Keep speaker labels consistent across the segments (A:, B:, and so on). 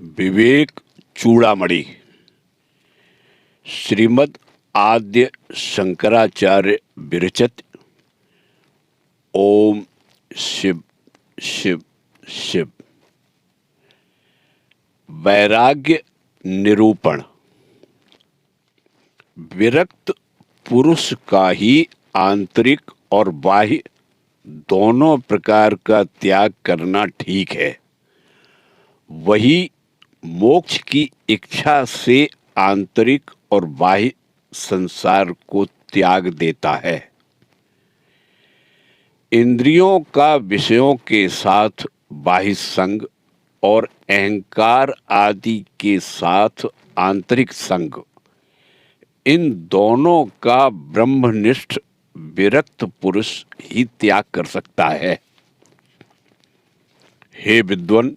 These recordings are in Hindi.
A: विवेक चूड़ामणि श्रीमद् आद्य शंकराचार्य विरचित। ओम शिव शिव शिव। वैराग्य निरूपण। विरक्त पुरुष का ही आंतरिक और बाह्य दोनों प्रकार का त्याग करना ठीक है। वही मोक्ष की इच्छा से आंतरिक और बाह्य संसार को त्याग देता है। इंद्रियों का विषयों के साथ बाह्य संग और अहंकार आदि के साथ आंतरिक संग, इन दोनों का ब्रह्मनिष्ठ विरक्त पुरुष ही त्याग कर सकता है। हे विद्वन,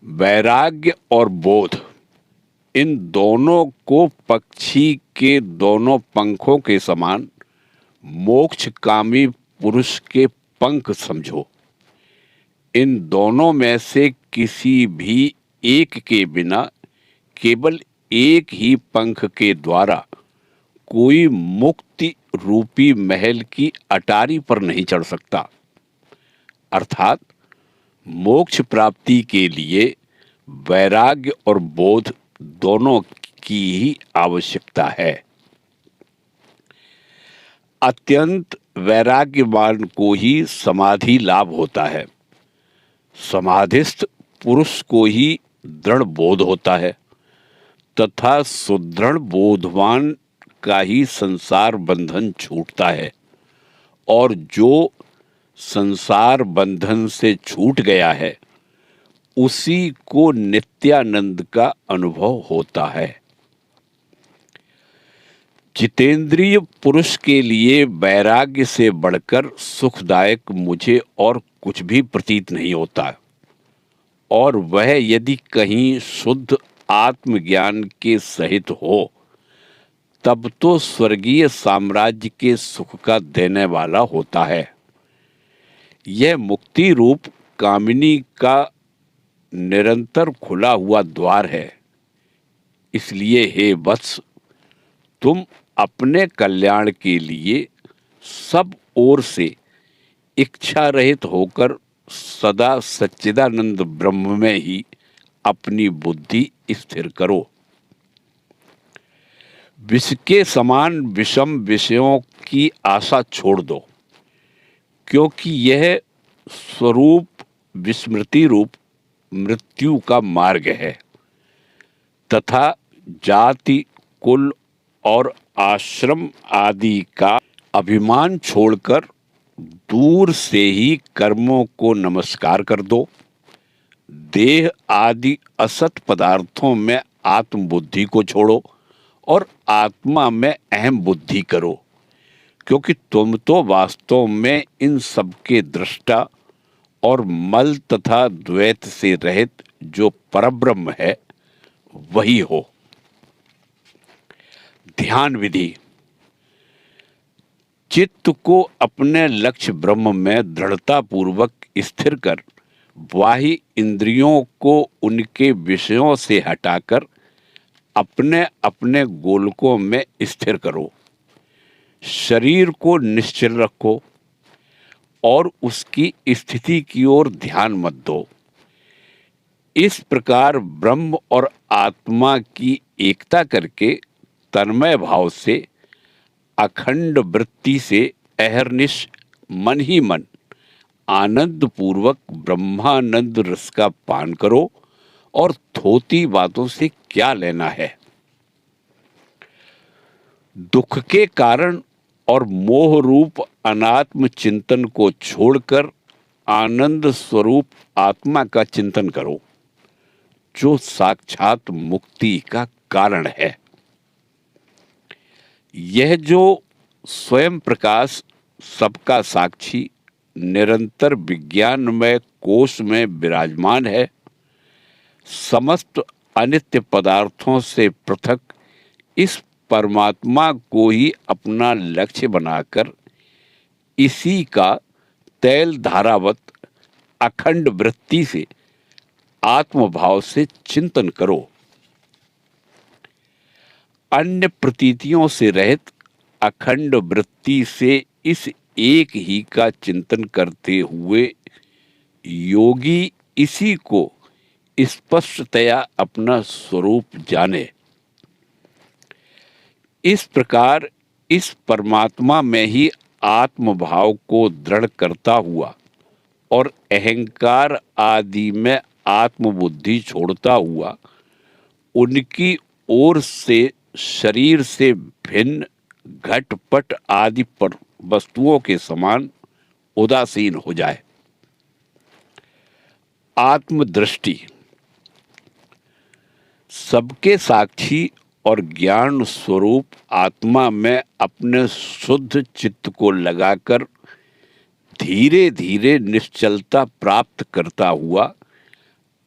A: वैराग्य और बोध, इन दोनों को पक्षी के दोनों पंखों के समान मोक्षकामी पुरुष के पंख समझो। इन दोनों में से किसी भी एक के बिना केवल एक ही पंख के द्वारा कोई मुक्ति रूपी महल की अटारी पर नहीं चढ़ सकता। अर्थात मोक्ष प्राप्ति के लिए वैराग्य और बोध दोनों की ही आवश्यकता है। अत्यंत वैराग्यवान को ही समाधि लाभ होता है। समाधिस्थ पुरुष को ही दृढ़ बोध होता है तथा सुदृढ़ बोधवान का ही संसार बंधन छूटता है, और जो संसार बंधन से छूट गया है उसी को नित्यानंद का अनुभव होता है। जितेंद्रिय पुरुष के लिए वैराग्य से बढ़कर सुखदायक मुझे और कुछ भी प्रतीत नहीं होता, और वह यदि कहीं शुद्ध आत्मज्ञान के सहित हो तब तो स्वर्गीय साम्राज्य के सुख का देने वाला होता है। यह मुक्ति रूप कामिनी का निरंतर खुला हुआ द्वार है। इसलिए हे वत्स, तुम अपने कल्याण के लिए सब ओर से इच्छा रहित होकर सदा सच्चिदानंद ब्रह्म में ही अपनी बुद्धि स्थिर करो। विष के समान विषम विषयों की आशा छोड़ दो, क्योंकि यह स्वरूप विस्मृति रूप मृत्यु का मार्ग है तथा जाति, कुल और आश्रम आदि का अभिमान छोड़कर दूर से ही कर्मों को नमस्कार कर दो। देह आदि असत पदार्थों में आत्मबुद्धि को छोड़ो और आत्मा में अहम बुद्धि करो, क्योंकि तुम तो वास्तव में इन सब के दृष्टा और मल तथा द्वैत से रहित जो परब्रह्म है वही हो। ध्यान विधि। चित्त को अपने लक्ष्य ब्रह्म में दृढ़ता पूर्वक स्थिर कर बाह्य इंद्रियों को उनके विषयों से हटाकर अपने अपने गोलकों में स्थिर करो। शरीर को निश्चल रखो और उसकी स्थिति की ओर ध्यान मत दो। इस प्रकार ब्रह्म और आत्मा की एकता करके तन्मय भाव से अखंड वृत्ति से अहर्निश मन ही मन आनंद पूर्वक ब्रह्मानंद रस का पान करो, और थोती बातों से क्या लेना है। दुख के कारण और मोह रूप अनात्म चिंतन को छोड़कर आनंद स्वरूप आत्मा का चिंतन करो, जो साक्षात मुक्ति का कारण है। यह जो स्वयं प्रकाश, सबका साक्षी, निरंतर विज्ञानमय कोश में विराजमान है, समस्त अनित्य पदार्थों से पृथक इस परमात्मा को ही अपना लक्ष्य बनाकर इसी का तैल धारावत अखंड वृत्ति से आत्मभाव से चिंतन करो। अन्य प्रतीतियों से रहित अखंड वृत्ति से इस एक ही का चिंतन करते हुए योगी इसी को स्पष्टतया अपना स्वरूप जाने। इस प्रकार इस परमात्मा में ही आत्मभाव को दृढ़ करता हुआ और अहंकार आदि में आत्मबुद्धि छोड़ता हुआ उनकी ओर से शरीर से भिन्न घटपट आदि पर वस्तुओं के समान उदासीन हो जाए। आत्मदृष्टि सबके साक्षी और ज्ञान स्वरूप आत्मा में अपने शुद्ध चित्त को लगाकर धीरे धीरे निश्चलता प्राप्त करता हुआ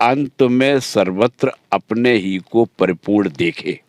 A: अंत में सर्वत्र अपने ही को परिपूर्ण देखे।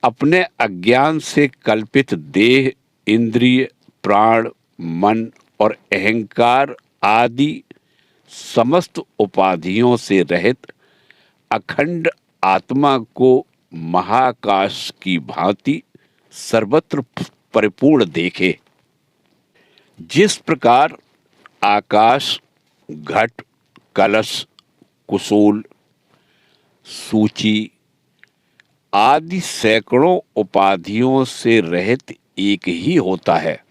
A: अपने अज्ञान से कल्पित देह, इंद्रिय, प्राण, मन और अहंकार आदि समस्त उपाधियों से रहित अखंड आत्मा को महाकाश की भांति सर्वत्र परिपूर्ण देखे। जिस प्रकार आकाश, घट, कलश, कुसूल, सूची आदि सैकड़ों उपाधियों से रहित एक ही होता है,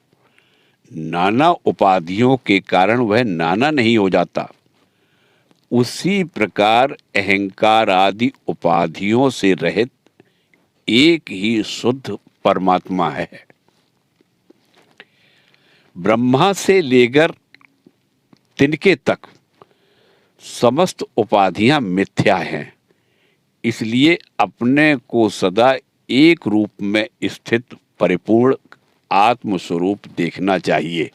A: नाना उपाधियों के कारण वह नाना नहीं हो जाता, उसी प्रकार अहंकार आदि उपाधियों से रहित एक ही शुद्ध परमात्मा है। ब्रह्मा से लेकर तिनके तक समस्त उपाधियां मिथ्या हैं, इसलिए अपने को सदा एक रूप में स्थित परिपूर्ण आत्मस्वरूप देखना चाहिए।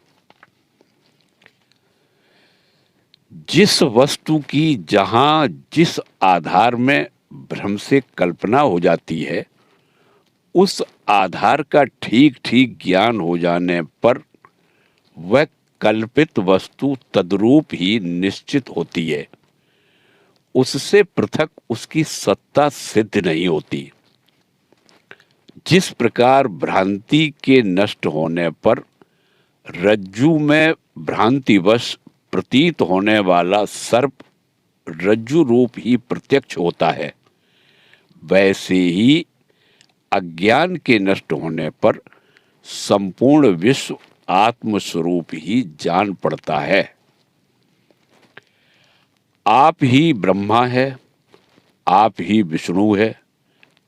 A: जिस वस्तु की जहां जिस आधार में भ्रम से कल्पना हो जाती है, उस आधार का ठीक ठीक ज्ञान हो जाने पर वह कल्पित वस्तु तद्रूप ही निश्चित होती है, उससे पृथक उसकी सत्ता सिद्ध नहीं होती। जिस प्रकार भ्रांति के नष्ट होने पर रज्जु में भ्रांतिवश प्रतीत होने वाला सर्प रज्जु रूप ही प्रत्यक्ष होता है, वैसे ही अज्ञान के नष्ट होने पर संपूर्ण विश्व आत्मस्वरूप ही जान पड़ता है। आप ही ब्रह्मा है, आप ही विष्णु है,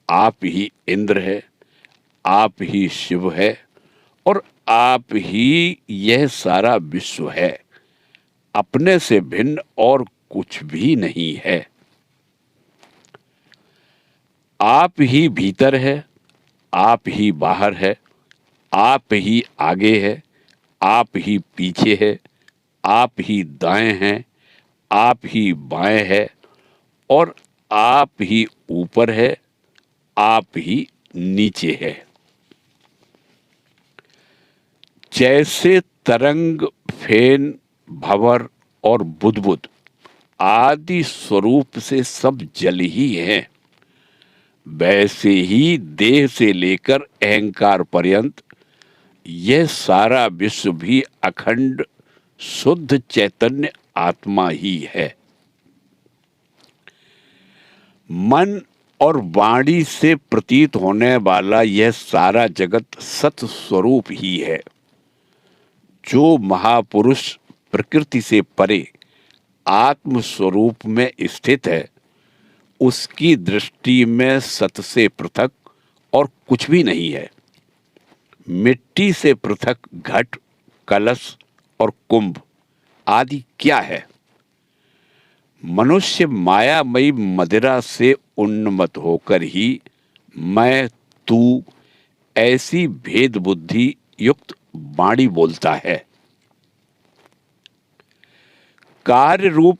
A: आप ही इंद्र है, आप ही शिव है और आप ही यह सारा विश्व है। अपने से भिन्न और कुछ भी नहीं है। आप ही भीतर है, आप ही बाहर है, आप ही आगे है, आप ही पीछे है, आप ही दाएं हैं, आप ही बाएं है और आप ही ऊपर है, आप ही नीचे है। जैसे तरंग, फेन, भंवर और बुदबुद आदि स्वरूप से सब जल ही हैं, वैसे ही देह से लेकर अहंकार पर्यंत यह सारा विश्व भी अखंड शुद्ध चैतन्य आत्मा ही है। मन और वाणी से प्रतीत होने वाला यह सारा जगत सत स्वरूप ही है। जो महापुरुष प्रकृति से परे आत्म स्वरूप में स्थित है, उसकी दृष्टि में सत से पृथक और कुछ भी नहीं है। मिट्टी से पृथक घट, कलश और कुंभ आदि क्या है? मनुष्य मायामयी मदिरा से उन्मत्त होकर ही मैं, तू ऐसी भेद बुद्धि युक्त वाणी बोलता है। कार्य रूप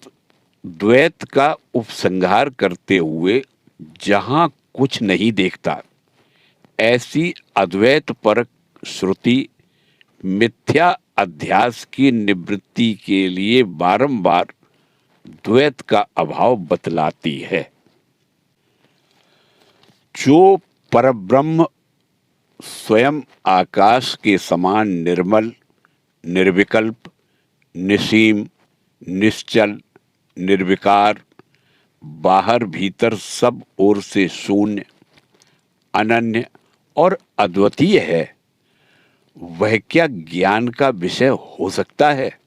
A: द्वैत का उपसंहार करते हुए जहां कुछ नहीं देखता, ऐसी अद्वैत परक श्रुति मिथ्या अध्यास की निवृत्ति के लिए बारंबार द्वैत का अभाव बतलाती है। जो परब्रह्म स्वयं आकाश के समान निर्मल, निर्विकल्प, निसीम, निश्चल, निर्विकार, बाहर भीतर सब ओर से शून्य, अनन्य और अद्वितीय है, वह क्या ज्ञान का विषय हो सकता है?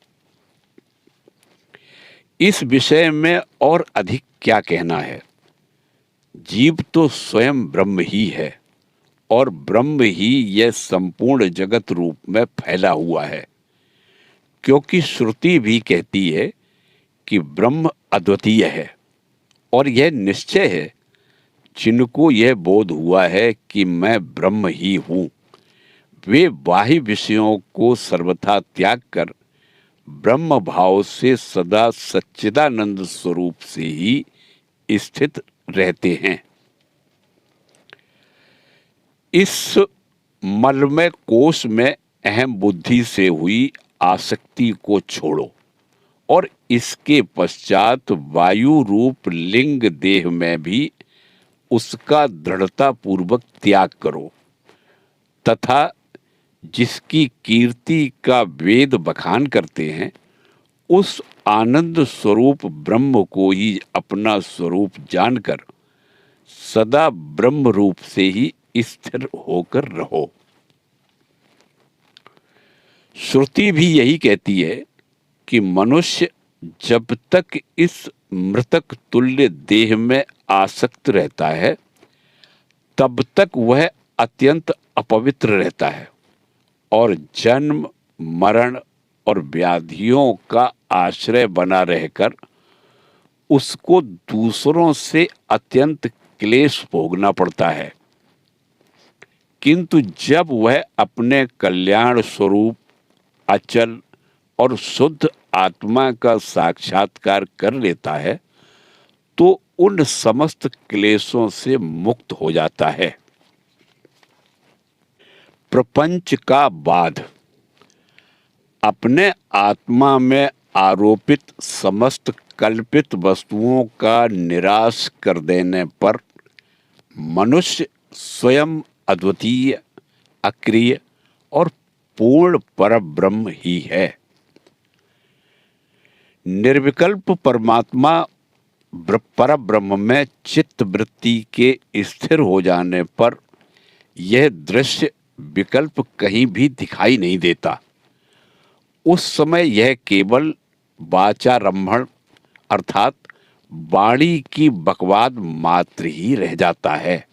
A: इस विषय में और अधिक क्या कहना है। जीव तो स्वयं ब्रह्म ही है और ब्रह्म ही यह संपूर्ण जगत रूप में फैला हुआ है, क्योंकि श्रुति भी कहती है कि ब्रह्म अद्वितीय है। और यह निश्चय है, जिनको यह बोध हुआ है कि मैं ब्रह्म ही हूँ, वे बाह्य विषयों को सर्वथा त्याग कर ब्रह्म भाव से सदा सच्चिदानंद स्वरूप से ही स्थित रहते हैं। इस मलमय कोश में अहम बुद्धि से हुई आसक्ति को छोड़ो और इसके पश्चात वायु रूप लिंग देह में भी उसका दृढ़ता पूर्वक त्याग करो तथा जिसकी कीर्ति का वेद बखान करते हैं, उस आनंद स्वरूप ब्रह्म को ही अपना स्वरूप जानकर सदा ब्रह्म रूप से ही स्थिर होकर रहो। श्रुति भी यही कहती है कि मनुष्य जब तक इस मृतक तुल्य देह में आसक्त रहता है, तब तक वह अत्यंत अपवित्र रहता है और जन्म, मरण और व्याधियों का आश्रय बना रहकर उसको दूसरों से अत्यंत क्लेश भोगना पड़ता है। किंतु जब वह अपने कल्याण स्वरूप अचल और शुद्ध आत्मा का साक्षात्कार कर लेता है, तो उन समस्त क्लेशों से मुक्त हो जाता है। प्रपंच का बाध। अपने आत्मा में आरोपित समस्त कल्पित वस्तुओं का निराश कर देने पर मनुष्य स्वयं अद्वितीय, अक्रिय और पूर्ण परब्रह्म ही है। निर्विकल्प परमात्मा परब्रह्म में चित्त वृत्ति के स्थिर हो जाने पर यह दृश्य विकल्प कहीं भी दिखाई नहीं देता। उस समय यह केवल वाचारंभण अर्थात वाणी की बकवाद मात्र ही रह जाता है।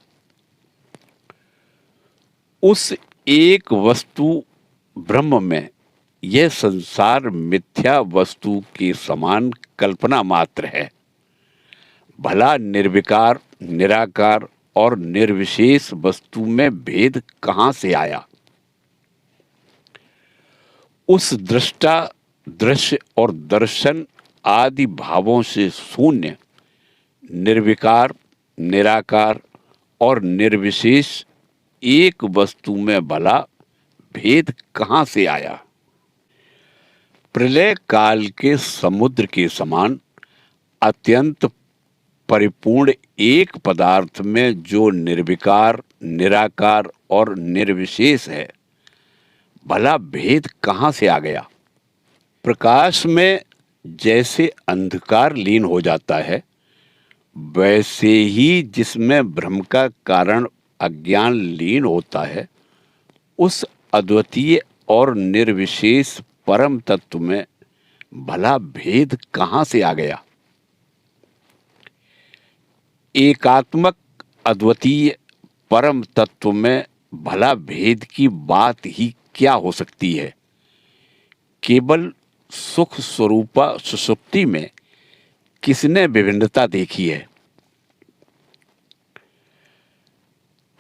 A: उस एक वस्तु ब्रह्म में यह संसार मिथ्या वस्तु के समान कल्पना मात्र है। भला निर्विकार, निराकार और निर्विशेष वस्तु में भेद कहाँ से आया? उस दृष्टा, दृश्य और दर्शन आदि भावों से शून्य, निर्विकार, निराकार और निर्विशेष एक वस्तु में भला भेद कहाँ से आया? प्रलय काल के समुद्र के समान अत्यंत परिपूर्ण एक पदार्थ में जो निर्विकार, निराकार और निर्विशेष है, भला भेद कहाँ से आ गया? प्रकाश में जैसे अंधकार लीन हो जाता है, वैसे ही जिसमें भ्रम का कारण अज्ञान लीन होता है, उस अद्वितीय और निर्विशेष परम तत्व में भला भेद कहाँ से आ गया? एकात्मक अद्वितीय परम तत्व में भला भेद की बात ही क्या हो सकती है? केवल सुख स्वरूपा सुषुप्ति में किसने विभिन्नता देखी है?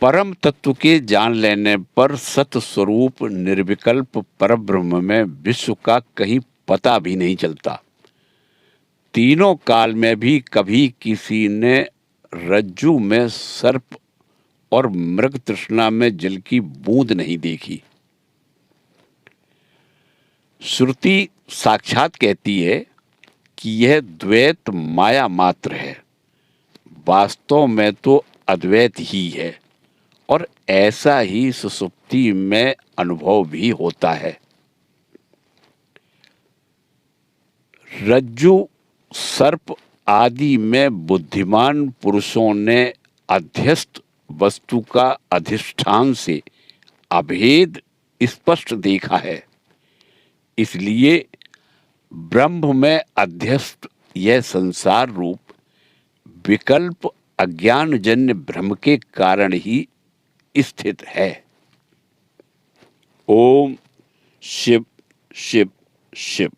A: परम तत्व के जान लेने पर सत स्वरूप निर्विकल्प परब्रह्म में विश्व का कहीं पता भी नहीं चलता। तीनों काल में भी कभी किसी ने रज्जु में सर्प और मृग तृष्णा में जल की बूंद नहीं देखी। श्रुति साक्षात कहती है कि यह द्वैत माया मात्र है, वास्तव में तो अद्वैत ही है, और ऐसा ही सुषुप्ति में अनुभव भी होता है। रज्जु सर्प आदि में बुद्धिमान पुरुषों ने अध्यस्त वस्तु का अधिष्ठान से अभेद स्पष्ट देखा है, इसलिए ब्रह्म में अध्यस्त यह संसार रूप विकल्प अज्ञानजन्य भ्रम के कारण ही स्थित है। ओम शिव शिव शिव।